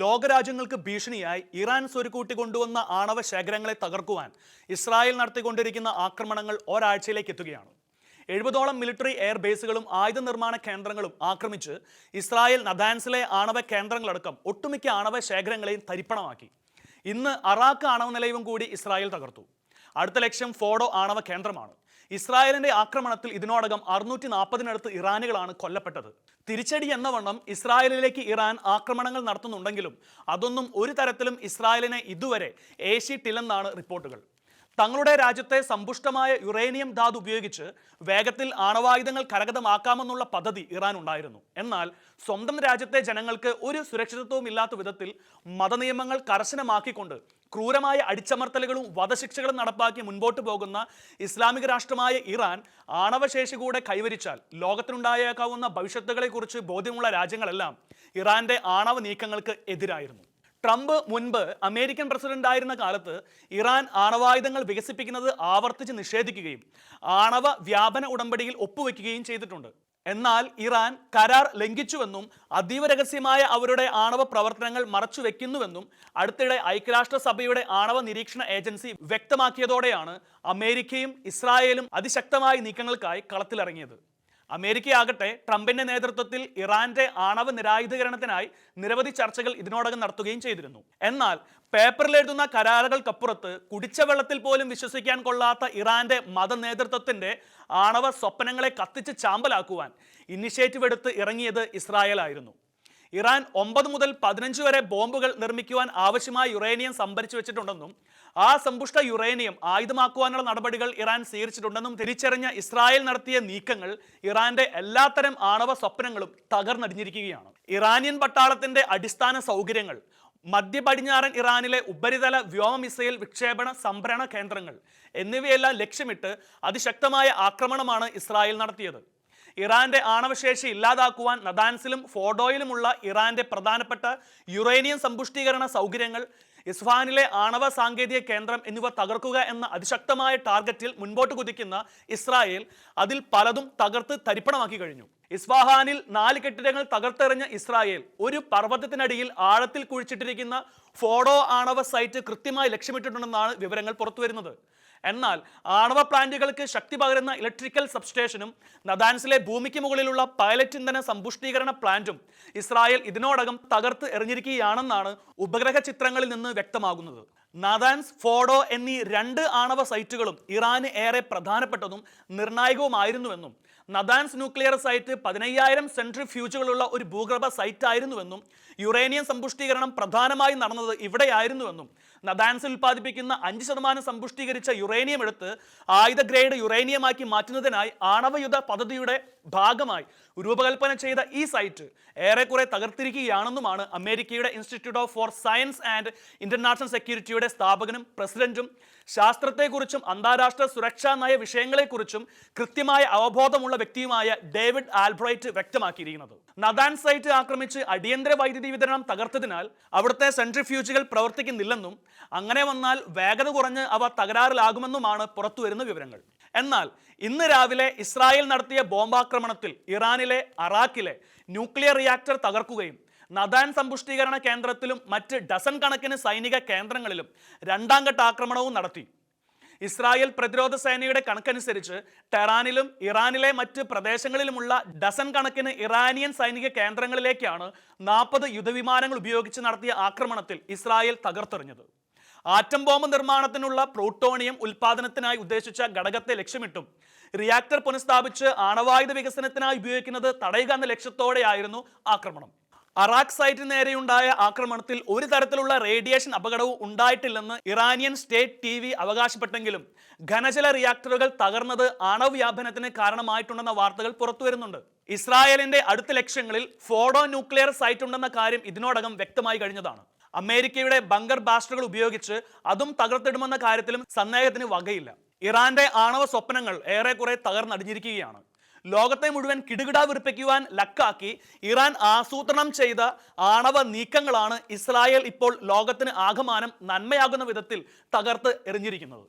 ലോകരാജ്യങ്ങൾക്ക് ഭീഷണിയായി ഇറാൻ സ്വരുക്കൂട്ടി കൊണ്ടുവന്ന ആണവ ശേഖരങ്ങളെ തകർക്കുവാൻ ഇസ്രായേൽ നടത്തിക്കൊണ്ടിരിക്കുന്ന ആക്രമണങ്ങൾ ഒരാഴ്ചയിലേക്ക് എത്തുകയാണ്. 70ഓളം മിലിറ്ററി എയർ ബേസുകളും ആയുധ നിർമ്മാണ കേന്ദ്രങ്ങളും ആക്രമിച്ച് ഇസ്രായേൽ നദാൻസിലെ ആണവ കേന്ദ്രങ്ങളടക്കം ഒട്ടുമിക്ക ആണവ ശേഖരങ്ങളെയും തരിപ്പണമാക്കി. ഇന്ന് അറാക്ക് ആണവ നിലയവും കൂടി ഇസ്രായേൽ തകർത്തു. അടുത്ത ലക്ഷ്യം ഫോഡോ ആണവ കേന്ദ്രമാണ്. ഇസ്രായേലിന്റെ ആക്രമണത്തിൽ ഇതിനോടകം 640-നടുത്ത് ഇറാനികളാണ് കൊല്ലപ്പെട്ടത്. തിരിച്ചടി എന്ന വണ്ണം ഇസ്രായേലിലേക്ക് ഇറാൻ ആക്രമണങ്ങൾ നടത്തുന്നുണ്ടെങ്കിലും അതൊന്നും ഒരു തരത്തിലും ഇസ്രായേലിനെ ഇതുവരെ ഏശിയിട്ടില്ലെന്നാണ് റിപ്പോർട്ടുകൾ. തങ്ങളുടെ രാജ്യത്തെ സമ്പുഷ്ടമായ യുറേനിയം ധാതു ഉപയോഗിച്ച് വേഗത്തിൽ ആണവായുധങ്ങൾ കരഗതമാക്കാമെന്നുള്ള പദ്ധതി ഇറാൻ ഉണ്ടായിരുന്നു. എന്നാൽ സ്വന്തം രാജ്യത്തെ ജനങ്ങൾക്ക് ഒരു സുരക്ഷിതത്വവും ഇല്ലാത്ത വിധത്തിൽ മതനിയമങ്ങൾ കർശനമാക്കിക്കൊണ്ട് ക്രൂരമായ അടിച്ചമർത്തലുകളും വധശിക്ഷകളും നടപ്പാക്കി മുൻപോട്ട് പോകുന്ന ഇസ്ലാമിക രാഷ്ട്രമായ ഇറാൻ ആണവശേഷി കൂടെ കൈവരിച്ചാൽ ലോകത്തിനുണ്ടായേക്കാവുന്ന ഭവിഷ്യത്തുകളെക്കുറിച്ച് ബോധ്യമുള്ള രാജ്യങ്ങളെല്ലാം ഇറാന്റെ ആണവ നീക്കങ്ങൾക്ക് എതിരായിരുന്നു. ട്രംപ് മുൻപ് അമേരിക്കൻ പ്രസിഡന്റ് ആയിരുന്ന കാലത്ത് ഇറാൻ ആണവായുധങ്ങൾ വികസിപ്പിക്കുന്നത് ആവർത്തിച്ച് നിഷേധിക്കുകയും ആണവ വ്യാപന ഉടമ്പടിയിൽ ഒപ്പുവെക്കുകയും ചെയ്തിട്ടുണ്ട്. എന്നാൽ ഇറാൻ കരാർ ലംഘിച്ചുവെന്നും അതീവ രഹസ്യമായ അവരുടെ ആണവ പ്രവർത്തനങ്ങൾ മറച്ചുവെക്കുന്നുവെന്നും അടുത്തിടെ ഐക്യരാഷ്ട്രസഭയുടെ ആണവ നിരീക്ഷണ ഏജൻസി വ്യക്തമാക്കിയതോടെയാണ് അമേരിക്കയും ഇസ്രായേലും അതിശക്തമായ നീക്കങ്ങൾക്കായി കളത്തിലിറങ്ങിയത്. അമേരിക്കയാകട്ടെ ട്രംപിന്റെ നേതൃത്വത്തിൽ ഇറാന്റെ ആണവ നിരായുധീകരണത്തിനായി നിരവധി ചർച്ചകൾ ഇതിനോടകം നടത്തുകയും ചെയ്തിരുന്നു. എന്നാൽ പേപ്പറിൽ എഴുതുന്ന കരാറുകൾക്കപ്പുറത്ത് കുടിച്ച വെള്ളത്തിൽ പോലും വിശ്വസിക്കാൻ കൊള്ളാത്ത ഇറാന്റെ മത നേതൃത്വത്തിന്റെ ആണവ സ്വപ്നങ്ങളെ കത്തിച്ച് ചാമ്പലാക്കുവാൻ ഇനിഷ്യേറ്റീവ് എടുത്ത് ഇറങ്ങിയത് ഇസ്രായേലായിരുന്നു. ഇറാൻ 9 മുതൽ 15 വരെ ബോംബുകൾ നിർമ്മിക്കുവാൻ ആവശ്യമായ യുറേനിയം സംഭരിച്ചു വെച്ചിട്ടുണ്ടെന്നും ആ സമ്പുഷ്ട യുറേനിയം ആയുധമാക്കുവാനുള്ള നടപടികൾ ഇറാൻ സ്വീകരിച്ചിട്ടുണ്ടെന്നും തിരിച്ചറിഞ്ഞ ഇസ്രായേൽ നടത്തിയ നീക്കങ്ങൾ ഇറാന്റെ എല്ലാത്തരം ആണവ സ്വപ്നങ്ങളും തകർന്നടിഞ്ഞിരിക്കുകയാണ്. ഇറാനിയൻ പട്ടാളത്തിന്റെ അടിസ്ഥാന സൗകര്യങ്ങൾ, മധ്യ പടിഞ്ഞാറൻ ഇറാനിലെ ഉപരിതല വ്യോമ മിസൈൽ വിക്ഷേപണ സംഭരണ കേന്ദ്രങ്ങൾ എന്നിവയെല്ലാം ലക്ഷ്യമിട്ട് അതിശക്തമായ ആക്രമണമാണ് ഇസ്രായേൽ നടത്തിയത്. ഇറാന്റെ ആണവശേഷി ഇല്ലാതാക്കുവാൻ നദാൻസിലും ഫോഡോയിലുമുള്ള ഇറാന്റെ പ്രധാനപ്പെട്ട യുറേനിയം സമ്പുഷ്ടീകരണ സൗകര്യങ്ങൾ, ഇസ്ഫഹാനിലെ ആണവ സാങ്കേതിക കേന്ദ്രം എന്നിവ തകർക്കുക എന്ന അതിശക്തമായ ടാർഗറ്റിൽ മുൻപോട്ട് കുതിക്കുന്ന ഇസ്രായേൽ അതിൽ പലതും തകർത്ത് തരിപ്പണമാക്കി കഴിഞ്ഞു. ഇസ്ഫഹാനിൽ 4 കെട്ടിടങ്ങൾ തകർത്തെറിഞ്ഞ ഇസ്രായേൽ ഒരു പർവ്വതത്തിനടിയിൽ ആഴത്തിൽ കുഴിച്ചിട്ടിരിക്കുന്ന ഫോഡോ ആണവ സൈറ്റ് കൃത്യമായി ലക്ഷ്യമിട്ടിട്ടുണ്ടെന്നാണ് വിവരങ്ങൾ പുറത്തുവരുന്നത്. എന്നാൽ ആണവ പ്ലാന്റുകൾക്ക് ശക്തി പകരുന്ന ഇലക്ട്രിക്കൽ സബ്സ്റ്റേഷനും നദാൻസിലെ ഭൂമിക്ക് മുകളിലുള്ള പൈലറ്റ് ഇന്ധന സമ്പുഷ്ടീകരണ പ്ലാന്റും ഇസ്രായേൽ ഇതിനോടകം തകർത്ത് എറിഞ്ഞിരിക്കുകയാണെന്നാണ് ഉപഗ്രഹ ചിത്രങ്ങളിൽ നിന്ന് വ്യക്തമാകുന്നത്. നദാൻസ്, ഫോഡോ എന്നീ 2 ആണവ സൈറ്റുകളും ഇറാന് ഏറെ പ്രധാനപ്പെട്ടതും നിർണായകവുമായിരുന്നുവെന്നും നദാൻസ് ന്യൂക്ലിയർ സൈറ്റ് 15,000 സെൻട്രിഫ്യൂജുകളുള്ള ഒരു ഭൂഗർഭ സൈറ്റ് ആയിരുന്നുവെന്നും യുറേനിയം സമ്പുഷ്ടീകരണം പ്രധാനമായും നടന്നത് ഇവിടെയായിരുന്നുവെന്നും നദാൻസിൽ ഉൽപ്പാദിപ്പിക്കുന്ന 5% സമ്പുഷ്ടീകരിച്ച യുറേനിയം എടുത്ത് ആയുധ ഗ്രേഡ് യുറേനിയമാക്കി മാറ്റുന്നതിനായി ആണവയുധ പദ്ധതിയുടെ ഭാഗമായി രൂപകൽപ്പന ചെയ്ത ഈ സൈറ്റ് ഏറെക്കുറെ തകർത്തിരിക്കുകയാണെന്നുമാണ് അമേരിക്കയുടെ institute for science and international സെക്യൂരിറ്റിയുടെ സ്ഥാപകനും പ്രസിഡന്റും ശാസ്ത്രത്തെക്കുറിച്ചും അന്താരാഷ്ട്ര സുരക്ഷാ നയ വിഷയങ്ങളെക്കുറിച്ചും കൃത്യമായ അവബോധമുള്ള വ്യക്തിയുമായ ഡേവിഡ് ആൽബ്രൈറ്റ് വ്യക്തമാക്കിയിരിക്കുന്നത്. നദാൻസ് സൈറ്റ് ആക്രമിച്ച് അടിയന്തര വൈദ്യുതി വിതരണം തകർത്തതിനാൽ അവിടുത്തെ സെൻട്രിഫ്യൂജുകൾ പ്രവർത്തിക്കുന്നില്ലെന്നും അങ്ങനെ വന്നാൽ വേഗത കുറഞ്ഞ് അവ തകരാറിലാകുമെന്നുമാണ് പുറത്തുവരുന്ന വിവരങ്ങൾ. എന്നാൽ ഇന്ന് രാവിലെ ഇസ്രായേൽ നടത്തിയ ബോംബാക്രമണത്തിൽ ഇറാനിലെ അറാക്കിലെ ന്യൂക്ലിയർ റിയാക്ടർ തകർക്കുകയും നദാൻ സമ്പുഷ്ടീകരണ കേന്ദ്രത്തിലും മറ്റ് ഡസൻ കണക്കിന് സൈനിക കേന്ദ്രങ്ങളിലും 2ാം ഘട്ട ആക്രമണവും നടത്തി. ഇസ്രായേൽ പ്രതിരോധ സേനയുടെ കണക്കനുസരിച്ച് ടെഹ്റാനിലും ഇറാനിലെ മറ്റ് പ്രദേശങ്ങളിലുമുള്ള ഡസൻ കണക്കിന് ഇറാനിയൻ സൈനിക കേന്ദ്രങ്ങളിലേക്കാണ് 40 യുദ്ധവിമാനങ്ങൾ ഉപയോഗിച്ച് നടത്തിയ ആക്രമണത്തിൽ ഇസ്രായേൽ തകർത്തെറിഞ്ഞത്. ആറ്റം ബോംബ് നിർമ്മാണത്തിനുള്ള പ്ലൂട്ടോണിയം ഉൽപാദനത്തിനായി ഉദ്ദേശിച്ച ഘടകത്തെ ലക്ഷ്യമിട്ടും റിയാക്ടർ പുനഃസ്ഥാപിച്ച് ആണവായുധ വികസനത്തിനായി ഉപയോഗിക്കുന്നത് തടയുക എന്ന ലക്ഷ്യത്തോടെയായിരുന്നു ആക്രമണം. അറാഖ് സൈറ്റിന് നേരെയുണ്ടായ ആക്രമണത്തിൽ ഒരു തരത്തിലുള്ള റേഡിയേഷൻ അപകടവും ഉണ്ടായിട്ടില്ലെന്ന് ഇറാനിയൻ സ്റ്റേറ്റ് TV അവകാശപ്പെട്ടെങ്കിലും ഘനജല റിയാക്ടറുകൾ തകർന്നത് ആണവ വ്യാപനത്തിന് കാരണമായിട്ടുണ്ടെന്ന വാർത്തകൾ പുറത്തുവരുന്നുണ്ട്. ഇസ്രായേലിന്റെ അടുത്ത ലക്ഷ്യങ്ങളിൽ ഫോഡോ ന്യൂക്ലിയർ സൈറ്റ് ഉണ്ടെന്ന കാര്യം ഇതിനോടകം വ്യക്തമായി കഴിഞ്ഞതാണ്. അമേരിക്കയുടെ ബങ്കർ ബാസ്റ്ററുകൾ ഉപയോഗിച്ച് അതും തകർത്തിടുമെന്ന കാര്യത്തിലും സന്ദേഹത്തിന് വകയില്ല. ഇറാന്റെ ആണവ സ്വപ്നങ്ങൾ ഏറെക്കുറെ തകർന്നടിഞ്ഞിരിക്കുകയാണ്. ലോകത്തെ മുഴുവൻ കിടുകിടാ വിറപ്പിക്കുവാൻ ലക്കാക്കി ഇറാൻ ആസൂത്രണം ചെയ്ത ആണവ നീക്കങ്ങളാണ് ഇസ്രായേൽ ഇപ്പോൾ ലോകത്തിന് ആകമാനം നന്മയാകുന്ന വിധത്തിൽ തകർത്ത് എറിഞ്ഞിരിക്കുന്നത്.